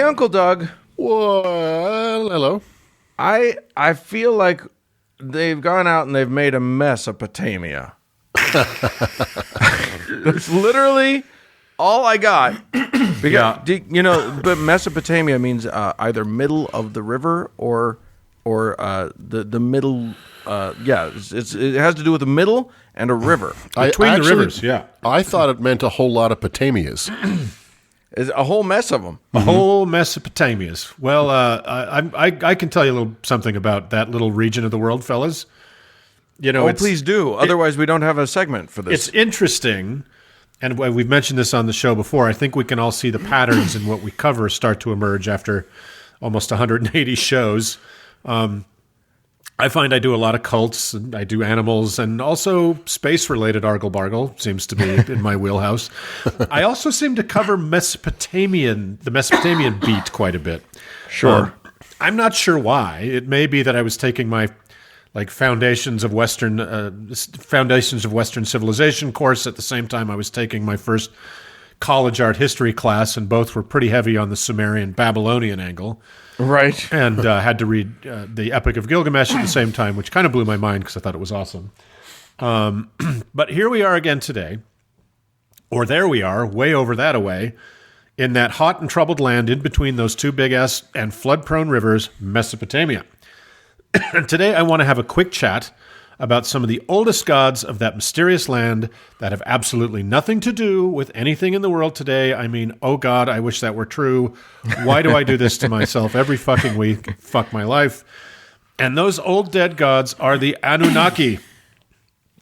Uncle Doug. Well, hello. I feel like they've gone out and they've made a Mesopotamia. That's literally all I got. Because, but Mesopotamia means either middle of the river or the middle. It has to do with the middle and a river. Between the rivers, yeah. I thought it meant a whole lot of Potamias. It's a whole mess of them. A whole Mesopotamias. Well, I can tell you a little something about that little region of the world, fellas. Please do. Otherwise, we don't have a segment for this. It's interesting, and we've mentioned this on the show before. I think we can all see the patterns in what we cover start to emerge after almost 180 shows. I find I do a lot of cults, and I do animals, and also space-related argle-bargle seems to be in my wheelhouse. I also seem to cover the Mesopotamian beat quite a bit. Sure. I'm not sure why. It may be that I was taking my foundations of Western civilization course at the same time I was taking my first college art history class, and both were pretty heavy on the Sumerian Babylonian angle. Right. And had to read the Epic of Gilgamesh at the same time, which kind of blew my mind because I thought it was awesome. But here we are again today, or there we are, way over that away, in that hot and troubled land in between those two big-ass and flood-prone rivers, Mesopotamia. And today I want to have a quick chat about some of the oldest gods of that mysterious land that have absolutely nothing to do with anything in the world today. I mean, oh God, I wish that were true. Why do I do this to myself every fucking week? Fuck my life. And those old dead gods are the Anunnaki.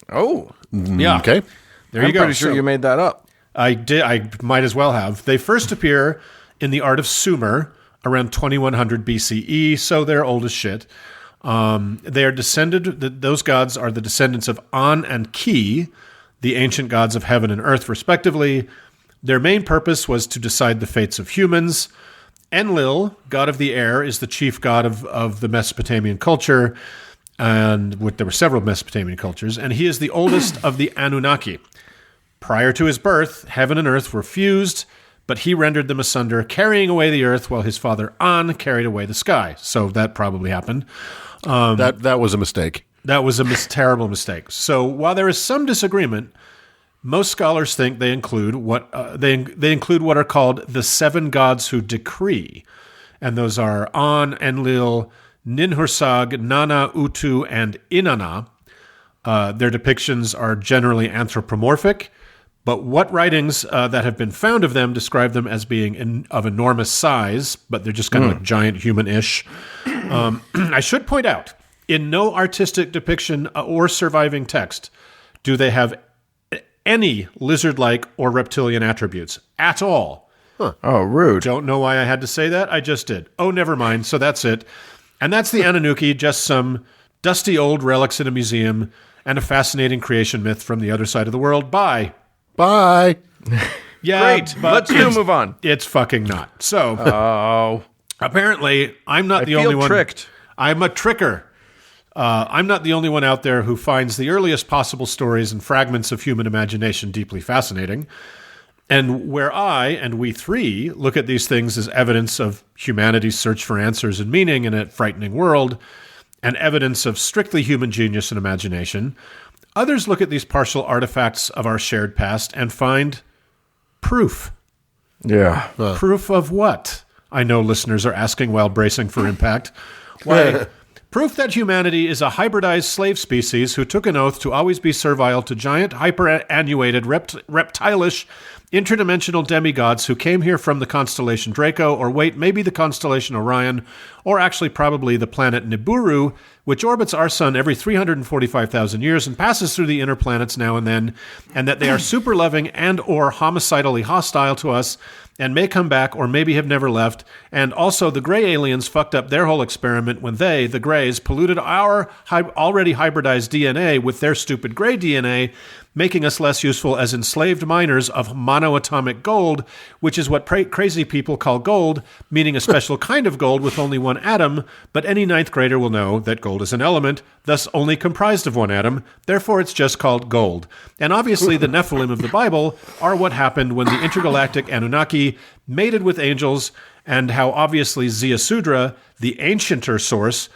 Oh. Yeah. Okay. There you I'm go. pretty sure you made that up. I did. I might as well have. They first appear in the art of Sumer around 2100 BCE, so they're old as shit. They are those gods are the descendants of An and Ki, the ancient gods of heaven and earth, respectively. Their main purpose was to decide the fates of humans. Enlil, god of the air, is the chief god of the Mesopotamian culture, and there were several Mesopotamian cultures, and he is the oldest of the Anunnaki. Prior to his birth, heaven and earth were fused, but he rendered them asunder, carrying away the earth while his father An carried away the sky. So that probably happened. That was a mistake. That was a terrible mistake. So while there is some disagreement, most scholars think they include what they include what are called the seven gods who decree, and those are An, Enlil, Ninhursag, Nana, Utu, and Inanna. Their depictions are generally anthropomorphic, but what writings that have been found of them describe them as being of enormous size, but they're just kind of like giant human-ish. I should point out, in no artistic depiction or surviving text do they have any lizard-like or reptilian attributes at all. Huh. Oh, rude. Don't know why I had to say that. I just did. Oh, never mind. So that's it. And that's the Anunnaki, just some dusty old relics in a museum and a fascinating creation myth from the other side of the world. Bye. Bye. Yeah, great. Let's move on. It's fucking not. So, apparently, I'm not the only one. Tricked. I'm a tricker. I'm not the only one out there who finds the earliest possible stories and fragments of human imagination deeply fascinating. And where I and we three look at these things as evidence of humanity's search for answers and meaning in a frightening world, and evidence of strictly human genius and imagination, others look at these partial artifacts of our shared past and find proof. Yeah. Proof of what? I know listeners are asking while bracing for impact. Why? Proof that humanity is a hybridized slave species who took an oath to always be servile to giant, hyperannuated, reptilish, interdimensional demigods who came here from the constellation Draco, or wait, maybe the constellation Orion, or actually probably the planet Nibiru, which orbits our sun every 345,000 years and passes through the inner planets now and then, and that they are super loving and or homicidally hostile to us and may come back or maybe have never left. And also the gray aliens fucked up their whole experiment when they, the grays, polluted our already hybridized DNA with their stupid gray DNA, making us less useful as enslaved miners of monoatomic gold, which is what crazy people call gold, meaning a special kind of gold with only one atom, but any ninth grader will know that gold is an element, thus only comprised of one atom, therefore it's just called gold. And obviously the Nephilim of the Bible are what happened when the intergalactic Anunnaki mated with angels, and how obviously Ziusudra, the ancienter source,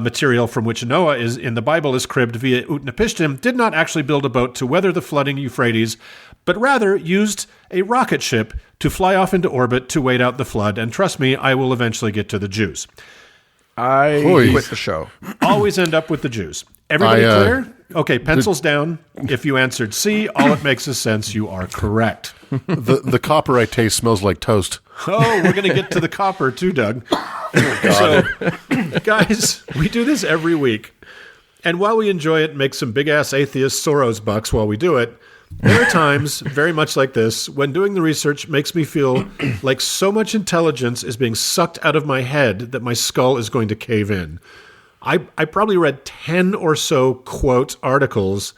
material from which Noah is in the Bible is cribbed via Utnapishtim, did not actually build a boat to weather the flooding Euphrates, but rather used a rocket ship to fly off into orbit to wait out the flood. And trust me, I will eventually get to the Jews. I quit the show. Always end up with the Jews. Everybody clear? Okay, pencils down. If you answered C, all it makes is sense. You are correct. The copper I taste smells like toast. Oh, we're going to get to the copper too, Doug. So, guys, we do this every week. And while we enjoy it and make some big-ass atheist Soros bucks while we do it, there are times, very much like this, when doing the research makes me feel like so much intelligence is being sucked out of my head that my skull is going to cave in. I probably read 10 or so quote articles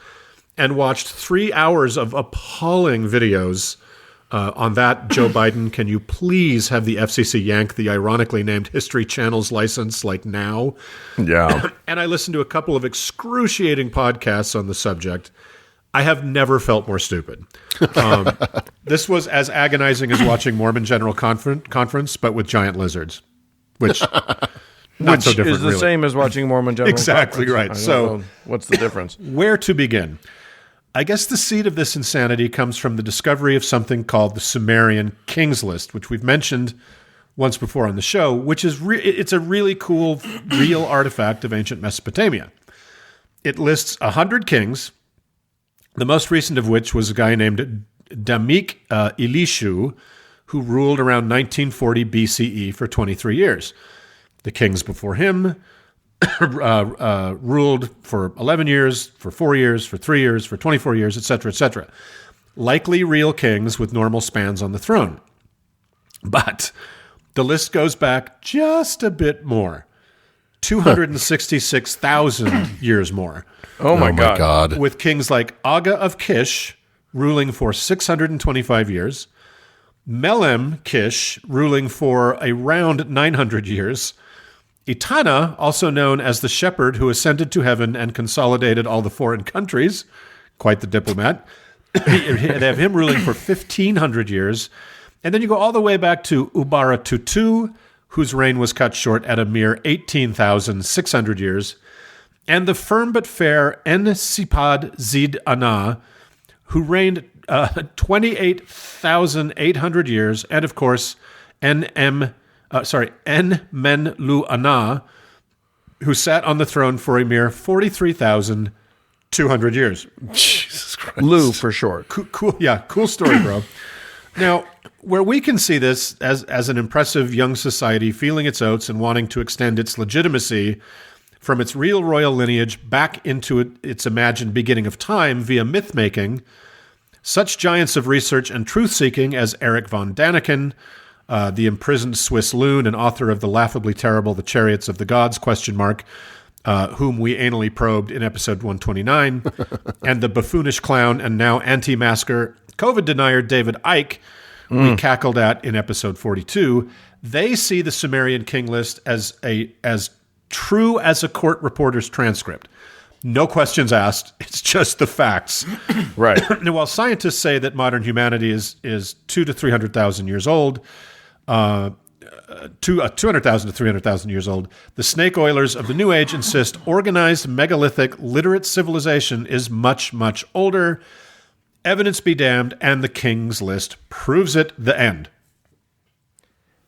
and watched 3 hours of appalling videos on that. Joe Biden, can you please have the FCC yank the ironically named History Channel's license like now? Yeah. And I listened to a couple of excruciating podcasts on the subject. I have never felt more stupid. This was as agonizing as watching Mormon General Conference, but with giant lizards, which... Not so different, is the really. same as watching Mormon General Exactly Conference. right. I So, don't know what's the difference? Where to begin? I guess the seed of this insanity comes from the discovery of something called the Sumerian Kings List, which we've mentioned once before on the show, which is it's a really cool, real artifact of ancient Mesopotamia. It lists 100 kings, the most recent of which was a guy named Damik Ilishu, who ruled around 1940 BCE for 23 years. The kings before him ruled for 11 years, for 4 years, for 3 years, for 24 years, etc., etc. Likely real kings with normal spans on the throne. But the list goes back just a bit more. 266,000 years more. Oh my God. With kings like Aga of Kish ruling for 625 years, Melem Kish ruling for around 900 years, Etana, also known as the shepherd who ascended to heaven and consolidated all the foreign countries, quite the diplomat. They have him ruling for 1,500 years. And then you go all the way back to Ubara Tutu, whose reign was cut short at a mere 18,600 years. And the firm but fair En-Sipad Zid Ana, who reigned 28,800 years. And of course, En-Men-Lu Ana, who sat on the throne for a mere 43,200 years. Jesus Christ. Lou for short. Cool story, bro. Now, where we can see this as an impressive young society feeling its oats and wanting to extend its legitimacy from its real royal lineage back into its imagined beginning of time via myth-making, such giants of research and truth-seeking as Erich von Daniken, the imprisoned Swiss loon and author of the laughably terrible The Chariots of the Gods, whom we anally probed in episode 129, and the buffoonish clown and now anti-masker COVID denier David Icke, we cackled at in episode 42, they see the Sumerian king list as true as a court reporter's transcript. No questions asked. It's just the facts. Right. And while scientists say that modern humanity is 200,000 to 300,000 years old, 200,000 to 300,000 years old, the snake oilers of the New Age insist organized, megalithic, literate civilization is much, much older. Evidence be damned, and the King's List proves it. The end.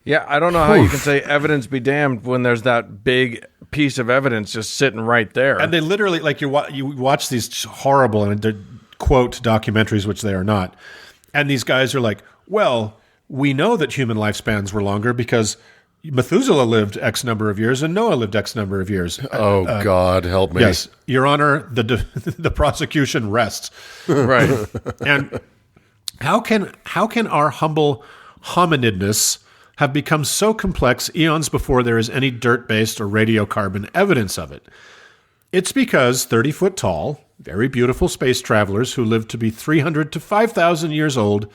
Yeah, I don't know how you can say evidence be damned when there's that big piece of evidence just sitting right there. And they literally, like, you watch these horrible, and they're quote documentaries, which they are not. And these guys are like, well, we know that human lifespans were longer because Methuselah lived X number of years and Noah lived X number of years. Oh, God, help me. Yes, Your Honor, the prosecution rests. Right. And how can our humble hominidness have become so complex eons before there is any dirt-based or radiocarbon evidence of it? It's because 30 foot tall, very beautiful space travelers who lived to be 300 to 5,000 years old,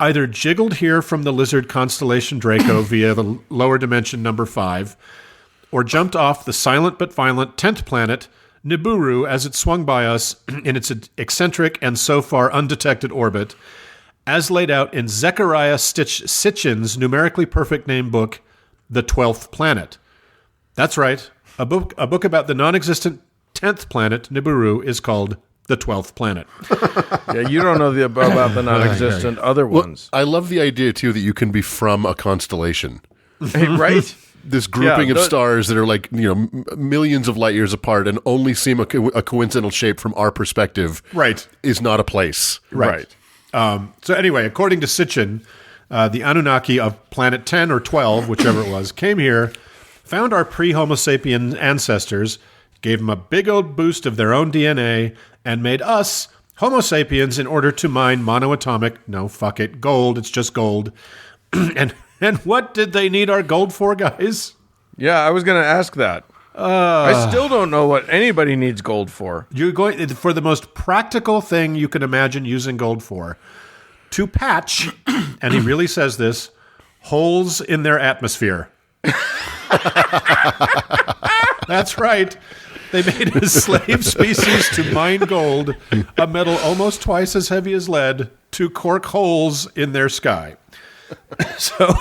either jiggled here from the lizard constellation Draco via the lower dimension number 5, or jumped off the silent but violent 10th planet, Nibiru, as it swung by us in its eccentric and so far undetected orbit, as laid out in Zechariah Sitchin's numerically perfect name book, The 12th Planet. That's right. A book about the non-existent 10th planet, Nibiru, is called The 12th Planet. Yeah, you don't know about the non-existent other ones. I love the idea, too, that you can be from a constellation. Hey, right? This grouping of stars that are like, millions of light years apart and only seem a coincidental shape from our perspective is not a place. Right. So anyway, according to Sitchin, the Anunnaki of planet 10 or 12, whichever it was, came here, found our pre-Homo sapien ancestors, gave them a big old boost of their own DNA, and made us Homo sapiens in order to mine monoatomic, gold, it's just gold. And what did they need our gold for, guys? Yeah, I was going to ask that. I still don't know what anybody needs gold for. You're going for the most practical thing you can imagine using gold for, to patch, and he really says this, holes in their atmosphere. That's right. They made a slave species to mine gold, a metal almost twice as heavy as lead, to cork holes in their sky. So,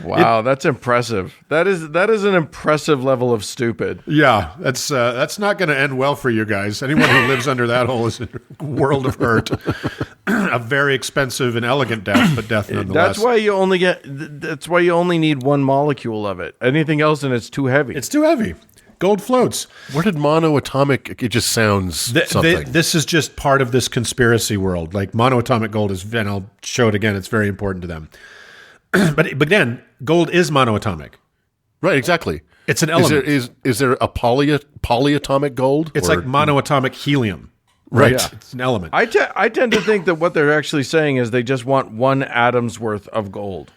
wow, that's impressive. That is an impressive level of stupid. Yeah, that's not going to end well for you guys. Anyone who lives under that hole is in a world of hurt. A very expensive and elegant death, but death nonetheless. That's why you only need one molecule of it. Anything else and it's too heavy. It's too heavy. Gold floats. Where did monoatomic? It just sounds something. This is just part of this conspiracy world. Like monoatomic gold is, and I'll show it again. It's very important to them. But again, gold is monoatomic. Right, exactly. It's an element. Is there a polyatomic gold? It's like monoatomic helium. Right. Yeah. It's an element. I tend to think that what they're actually saying is they just want one atom's worth of gold.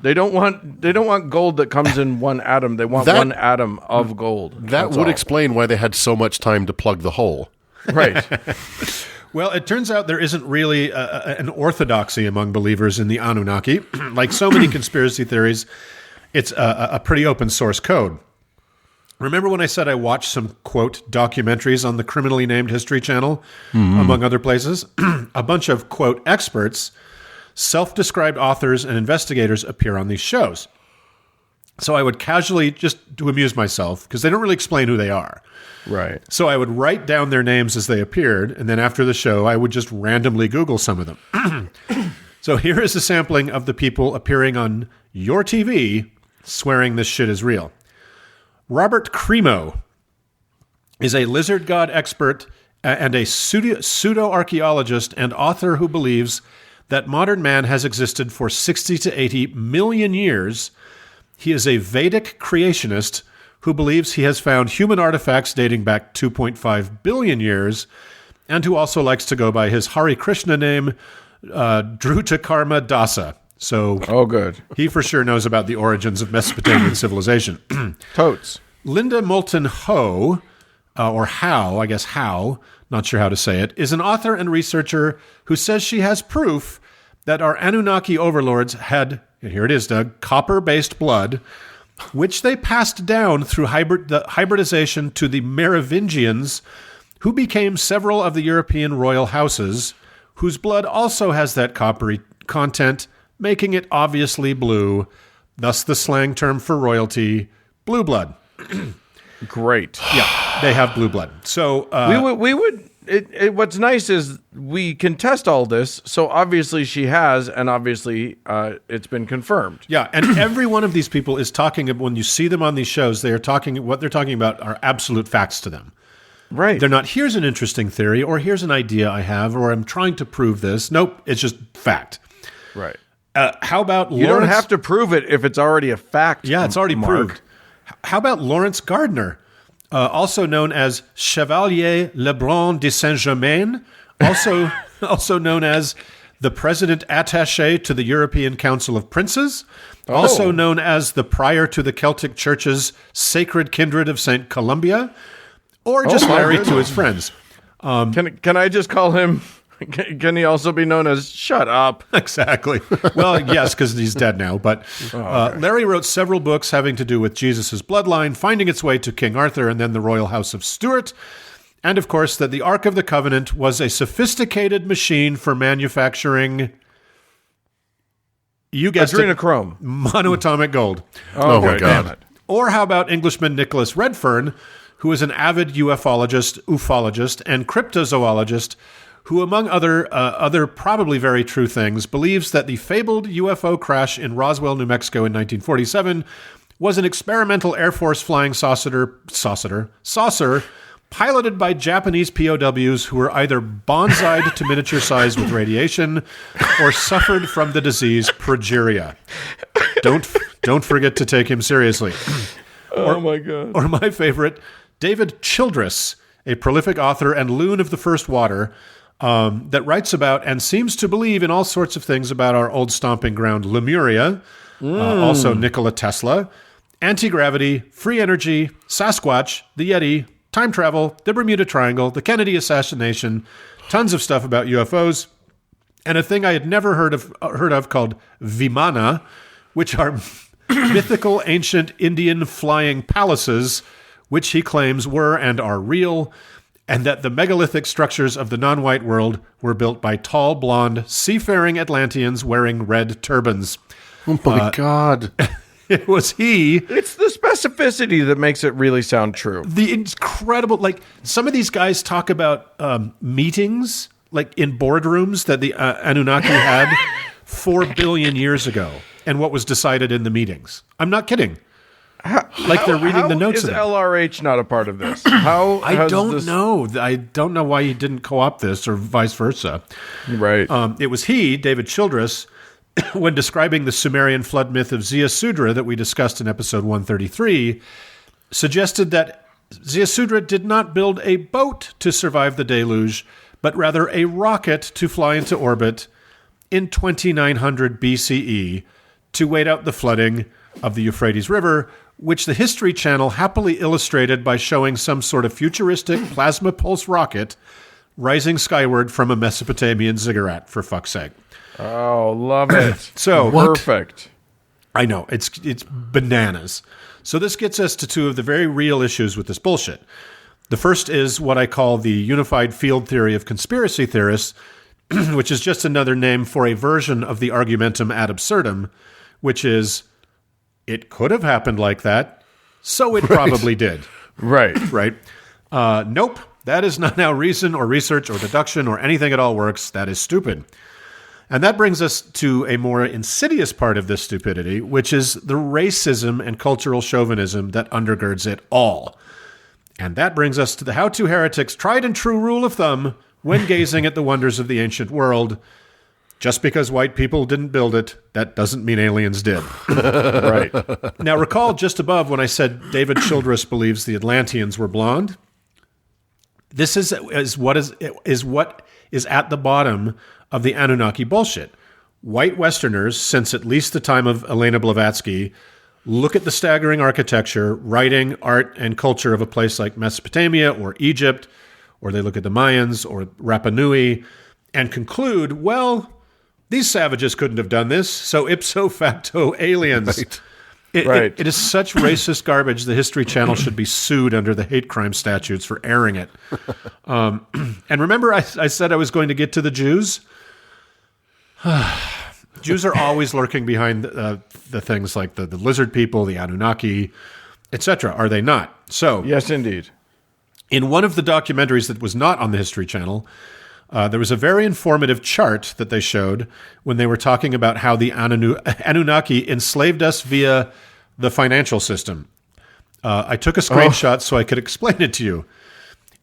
They don't want gold that comes in one atom. They want one atom of gold. That would explain why they had so much time to plug the hole. Right. Well, it turns out there isn't really an orthodoxy among believers in the Anunnaki. Like so many conspiracy theories, it's a pretty open source code. Remember when I said I watched some, quote, documentaries on the Criminally Named History Channel, among other places? A bunch of, quote, experts, self-described authors and investigators appear on these shows. So I would casually, just to amuse myself, because they don't really explain who they are. Right. So I would write down their names as they appeared, and then after the show, I would just randomly Google some of them. So here is a sampling of the people appearing on your TV swearing this shit is real. Robert Cremo is a lizard god expert and a pseudo-archaeologist and author who believes that modern man has existed for 60 to 80 million years. He is a Vedic creationist who believes he has found human artifacts dating back 2.5 billion years, and who also likes to go by his Hare Krishna name, Drutakarma Dasa. So, good. He for sure knows about the origins of Mesopotamian civilization. Totes. Linda Moulton Ho, or Howe, I guess Howe, not sure how to say it, is an author and researcher who says she has proof that our Anunnaki overlords had, and here it is, Doug, copper-based blood, which they passed down through hybridization to the Merovingians, who became several of the European royal houses, whose blood also has that coppery content, making it obviously blue, thus the slang term for royalty, blue blood. Great. Yeah, they have blue blood. So we would. What's nice is we can test all this. So obviously she has, and obviously it's been confirmed. Yeah, and every one of these people is talking. When you see them on these shows, they are talking. What they're talking about are absolute facts to them. Right. They're not. Here's an interesting theory, or here's an idea I have, or I'm trying to prove this. Nope, it's just fact. Right. How about you don't have to prove it if it's already a fact. Yeah, it's already proved. How about Lawrence Gardner? Also known as Chevalier Lebrun de Saint-Germain, also known as the President Attaché to the European Council of Princes, also known as the Prior to the Celtic Church's Sacred Kindred of St. Columbia, or just married to his friends. Can I just call him? Can he also be known as Shut Up? Exactly. Well, yes, because he's dead now. But Larry wrote several books having to do with Jesus' bloodline, finding its way to King Arthur and then the royal house of Stuart. And, of course, that the Ark of the Covenant was a sophisticated machine for manufacturing, you guessed adrenochrome, monoatomic gold. Oh my God. Or how about Englishman Nicholas Redfern, who is an avid ufologist, and cryptozoologist, who, among other probably very true things, believes that the fabled UFO crash in Roswell, New Mexico in 1947 was an experimental Air Force flying saucer piloted by Japanese POWs who were either bonsaied to miniature size with radiation or suffered from the disease progeria. Don't forget to take him seriously. Oh my God. Or my favorite, David Childress, a prolific author and loon of the first water, that writes about and seems to believe in all sorts of things about our old stomping ground, Lemuria, also Nikola Tesla, anti-gravity, free energy, Sasquatch, the Yeti, time travel, the Bermuda Triangle, the Kennedy assassination, tons of stuff about UFOs, and a thing I had never heard of called Vimana, which are mythical ancient Indian flying palaces, which he claims were and are real, and that the megalithic structures of the non-white world were built by tall, blonde, seafaring Atlanteans wearing red turbans. Oh my God. It was he. It's the specificity that makes it really sound true. The incredible, like, some of these guys talk about meetings, like in boardrooms that the Anunnaki had 4 billion years ago, and what was decided in the meetings. I'm not kidding. They're reading the notes of them. How is LRH not a part of this? I don't know. I don't know why he didn't co-opt this or vice versa. Right. It was he, David Childress, when describing the Sumerian flood myth of Ziusudra that we discussed in episode 133, suggested that Ziusudra did not build a boat to survive the deluge, but rather a rocket to fly into orbit in 2900 BCE to wait out the flooding of the Euphrates River, which the History Channel happily illustrated by showing some sort of futuristic plasma pulse rocket rising skyward from a Mesopotamian ziggurat, for fuck's sake. Oh, love it. So perfect. I know, it's bananas. So this gets us to two of the very real issues with this bullshit. The first is what I call the unified field theory of conspiracy theorists, which is just another name for a version of the argumentum ad absurdum, which is, it could have happened like that, so it probably did. Right. Right? Nope. That is not how reason or research or deduction or anything at all works. That is stupid. And that brings us to a more insidious part of this stupidity, which is the racism and cultural chauvinism that undergirds it all. And that brings us to the How To Heretics' tried and true rule of thumb when gazing at the wonders of the ancient world. Just because white people didn't build it, that doesn't mean aliens did. Right. Now, recall just above when I said David Childress believes the Atlanteans were blonde. This is what is at the bottom of the Anunnaki bullshit. White Westerners, since at least the time of Elena Blavatsky, look at the staggering architecture, writing, art, and culture of a place like Mesopotamia or Egypt, or they look at the Mayans or Rapa Nui, and conclude, well, these savages couldn't have done this, so ipso facto aliens. Right. It is such racist garbage, the History Channel should be sued under the hate crime statutes for airing it. And remember I said I was going to get to the Jews? Jews are always lurking behind the things like the lizard people, the Anunnaki, etc. Are they not? So, yes, indeed. In one of the documentaries that was not on the History Channel, there was a very informative chart that they showed when they were talking about how the Anunnaki enslaved us via the financial system. I took a screenshot so I could explain it to you.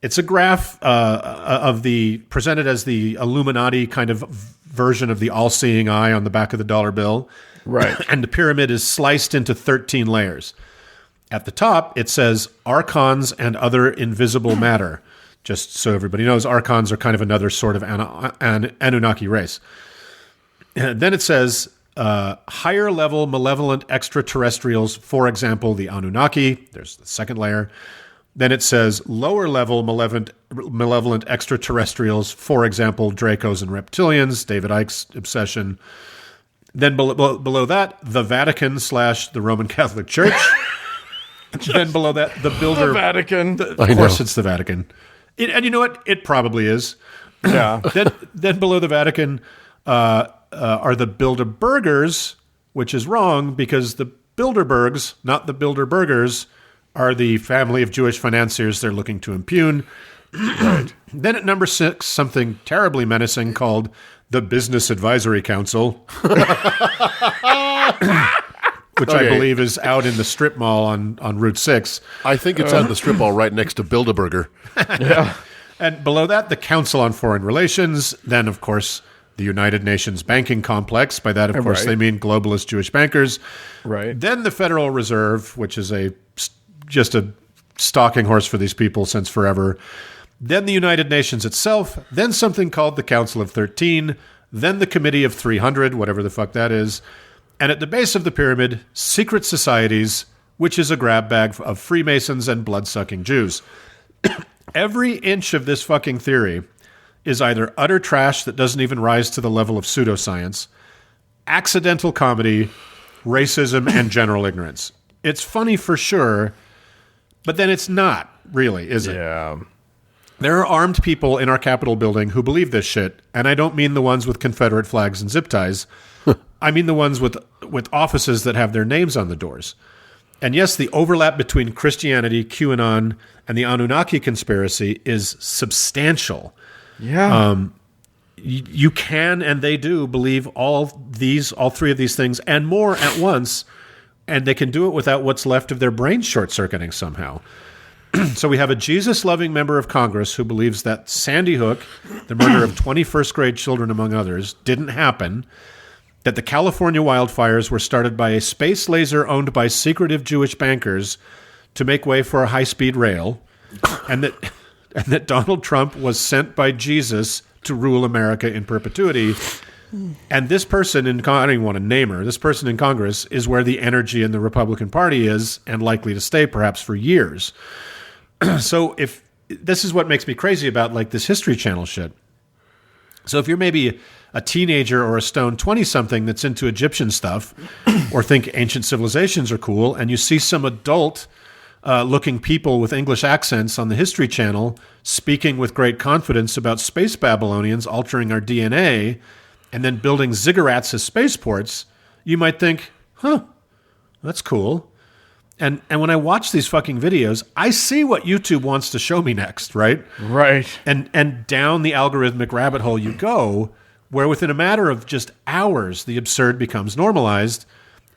It's a graph presented as the Illuminati kind of version of the all-seeing eye on the back of the dollar bill. Right. And the pyramid is sliced into 13 layers. At the top, it says archons and other invisible matter. Just so everybody knows, archons are kind of another sort of Anunnaki race. And then it says higher level malevolent extraterrestrials, for example, the Anunnaki. There's the second layer. Then it says lower level malevolent extraterrestrials, for example, Dracos and reptilians, David Icke's obsession. Then below that, the Vatican / the Roman Catholic Church. Then below that, the builder. The Vatican. Of course, it's the Vatican. And you know what? It probably is. Yeah. Then below the Vatican are the Bilderbergers, which is wrong because the Bilderbergs, not the Bilderbergers, are the family of Jewish financiers they're looking to impugn. Right. Then at number 6, something terribly menacing called the Business Advisory Council, which I believe is out in the strip mall on Route 6. I think it's at the strip mall right next to Bilderberger. Yeah. And below that, the Council on Foreign Relations. Then, of course, the United Nations banking complex. By that, of course, they mean globalist Jewish bankers. Right. Then the Federal Reserve, which is just a stalking horse for these people since forever. Then the United Nations itself. Then something called the Council of 13. Then the Committee of 300, whatever the fuck that is. And at the base of the pyramid, secret societies, which is a grab bag of Freemasons and blood-sucking Jews. Every inch of this fucking theory is either utter trash that doesn't even rise to the level of pseudoscience, accidental comedy, racism, and general ignorance. It's funny for sure, but then it's not really, is it? Yeah. There are armed people in our Capitol building who believe this shit, and I don't mean the ones with Confederate flags and zip ties. I mean the ones with offices that have their names on the doors. And yes, the overlap between Christianity, QAnon, and the Anunnaki conspiracy is substantial. Yeah. You can and they do believe all three of these things and more at once, and they can do it without what's left of their brain short-circuiting somehow. So we have a Jesus-loving member of Congress who believes that Sandy Hook, the murder of 21st grade children among others, didn't happen, that the California wildfires were started by a space laser owned by secretive Jewish bankers to make way for a high-speed rail, and that Donald Trump was sent by Jesus to rule America in perpetuity. And this person I don't even want to name her, this person in Congress is where the energy in the Republican Party is and likely to stay perhaps for years. So if this is what makes me crazy about like this History Channel shit. So if you're maybe a teenager or a stone 20-something that's into Egyptian stuff or think ancient civilizations are cool, and you see some adult looking people with English accents on the History Channel speaking with great confidence about space Babylonians altering our DNA and then building ziggurats as spaceports, you might think, that's cool. And when I watch these fucking videos, I see what YouTube wants to show me next, right? Right. And down the algorithmic rabbit hole you go, where within a matter of just hours, the absurd becomes normalized,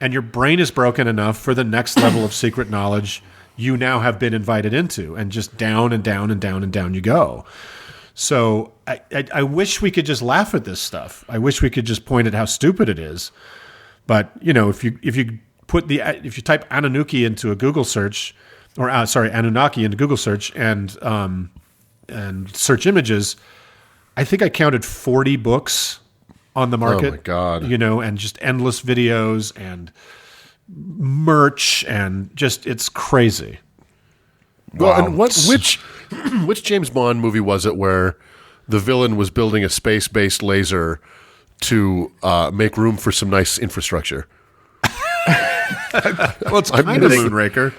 and your brain is broken enough for the next level of secret knowledge you now have been invited into, and just down and down and down and down you go. So I wish we could just laugh at this stuff. I wish we could just point at how stupid it is. But you know, if you type Anunnaki into a Google search, Anunnaki into Google search and search images, I think I counted 40 books on the market. Oh my God. You know, and just endless videos and merch and just it's crazy. Well, and which James Bond movie was it where the villain was building a space-based laser to make room for some nice infrastructure? Well, it's kind of Moonraker.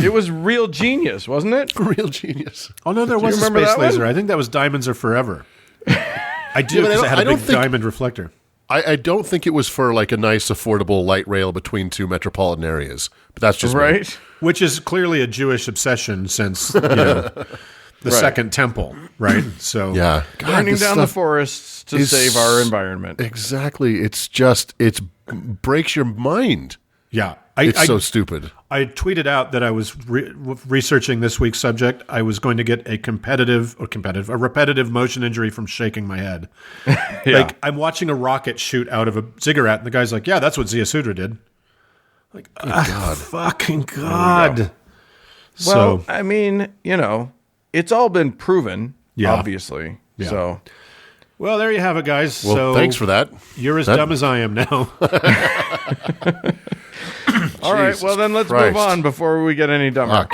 It was Real Genius, wasn't it? Real Genius. Oh, no, there was a space laser. I think that was Diamonds Are Forever. I do, because it had a big diamond reflector. I don't think it was for like a nice, affordable light rail between two metropolitan areas. But that's just right. Me. Which is clearly a Jewish obsession since the Second Temple, right? So yeah, burning down the forests to save our environment. Exactly. It breaks your mind. Yeah. It's so stupid. I tweeted out that I was researching this week's subject. I was going to get a repetitive motion injury from shaking my head. Yeah. Like, I'm watching a rocket shoot out of a ziggurat, and the guy's like, yeah, that's what Zia Sudra did. Like, God. Fucking God. Well, so, I mean, you know, it's all been proven, obviously. Yeah. So, well, there you have it, guys. Well, so thanks for that. You're as dumb as I am now. All right, well, then let's move on before we get any dumber. Fuck.